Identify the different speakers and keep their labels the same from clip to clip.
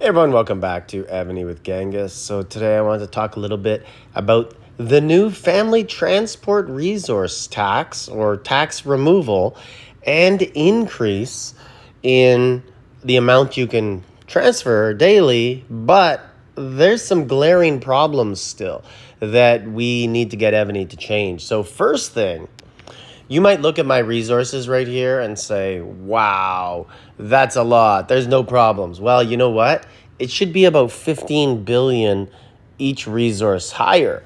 Speaker 1: Hey everyone, welcome back to Evony with Genghis. So today I wanted to talk a little bit about the new family transport resource tax or tax removal and increase in the amount you can transfer daily, but there's some glaring problems still that we need to get Evony to change. So first thing, you might look at my resources right here and say, wow, that's a lot. There's no problems. Well, you know what? It should be about 15 billion each resource higher,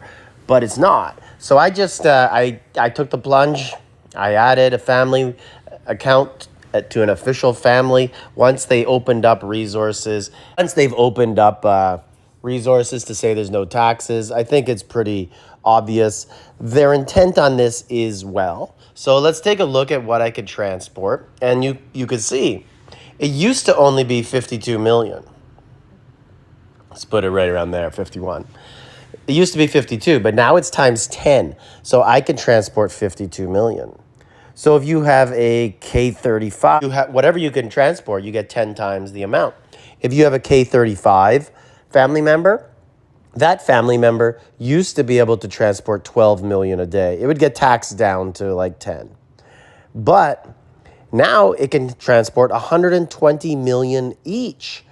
Speaker 1: but it's not. So I just, I took the plunge. I added a family account to an official family once they opened up resources. Once they've opened up resources to say there's no taxes, I think it's pretty obvious. Their intent on this is well. So let's take a look at what I could transport. And you could see it used to only be 52 million. Let's put it right around there, 51. It used to be 52, but now it's times 10. So I can transport 52 million. So if you have a K35, whatever you can transport, you get 10 times the amount. If you have a K35 family member, that family member used to be able to transport 12 million a day. It would get taxed down to like 10. But now it can transport 120 million each.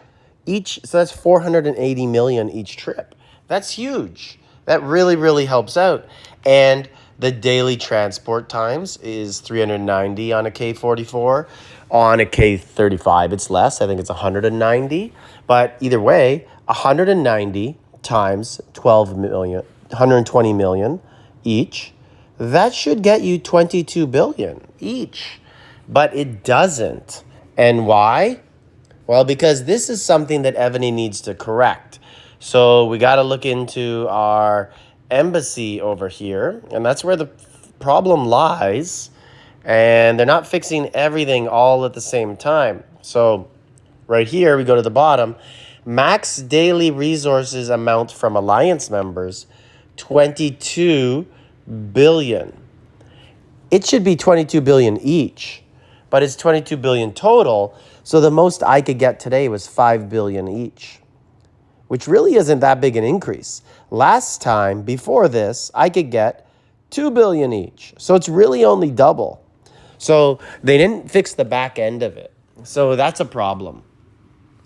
Speaker 1: So that's 480 million each trip. That's huge. That really, really helps out. And the daily transport times is 390 on a K44. On a K35, it's less. I think it's 190. But either way, 190 times 12 million, 120 million each, that should get you 22 billion each. But it doesn't. And why? Well, because this is something that Evony needs to correct. So we got to look into our embassy over here, and that's where the problem lies. And they're not fixing everything all at the same time. So right here, we go to the bottom. Max daily resources amount from alliance members, 22 billion. It should be 22 billion each, but it's 22 billion total. So the most I could get today was 5 billion each, which really isn't that big an increase. Last time, before this, I could get 2 billion each. So it's really only double. So they didn't fix the back end of it. So that's a problem.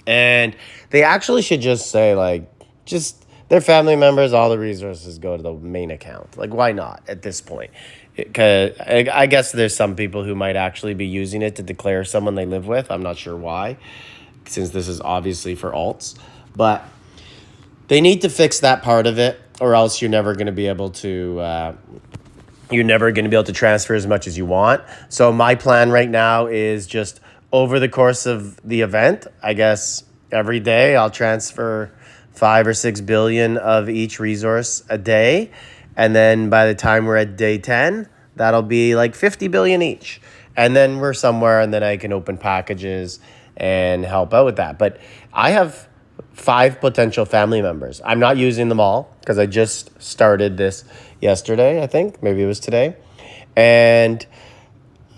Speaker 1: And they actually should just say, like, just their family members, all the resources go to the main account. Like, why not at this point? Because I guess there's some people who might actually be using it to declare someone they live with. I'm not sure why, since this is obviously for alts. But they need to fix that part of it, or else you're never going to be able to... you're never going to be able to transfer as much as you want. So my plan right now is just over the course of the event, I guess every day I'll transfer 5 or 6 billion of each resource a day. And then by the time we're at day 10, that'll be like 50 billion each. And then we're somewhere, and then I can open packages and help out with that. But I have 5 potential family members. I'm not using them all because I just started this yesterday, I think. Maybe it was today. And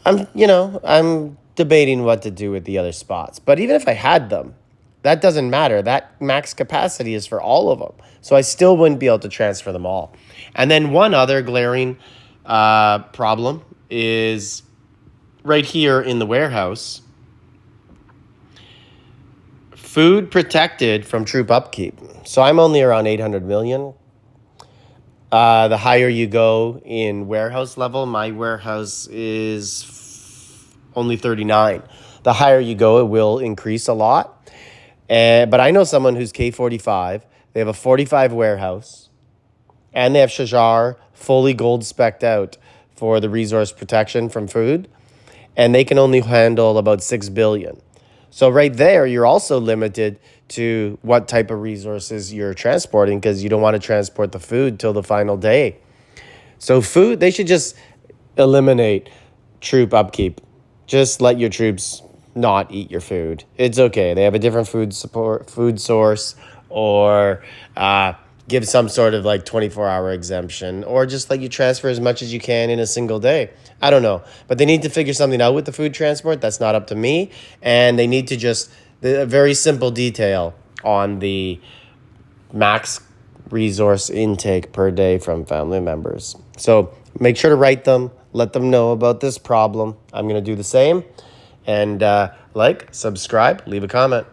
Speaker 1: I'm debating what to do with the other spots. But even if I had them, that doesn't matter. That max capacity is for all of them. So I still wouldn't be able to transfer them all. And then one other glaring problem is right here in the warehouse. Food protected from troop upkeep. So I'm only around 800 million. The higher you go in warehouse level, my warehouse is only 39. The higher you go, it will increase a lot. But I know someone who's K45. They have a 45 warehouse, and they have Shajar fully gold specced out for the resource protection from food, and they can only handle about 6 billion. So right there, you're also limited to what type of resources you're transporting, because you don't want to transport the food till the final day. So food, they should just eliminate troop upkeep. Just let your troops not eat your food. It's okay. They have a different food source, or give some sort of like 24-hour exemption, or just let you transfer as much as you can in a single day. I don't know. But they need to figure something out with the food transport. That's not up to me. And they need to just, a very simple detail on the max resource intake per day from family members. So make sure to write them, let them know about this problem. I'm going to do the same. And like, subscribe, leave a comment.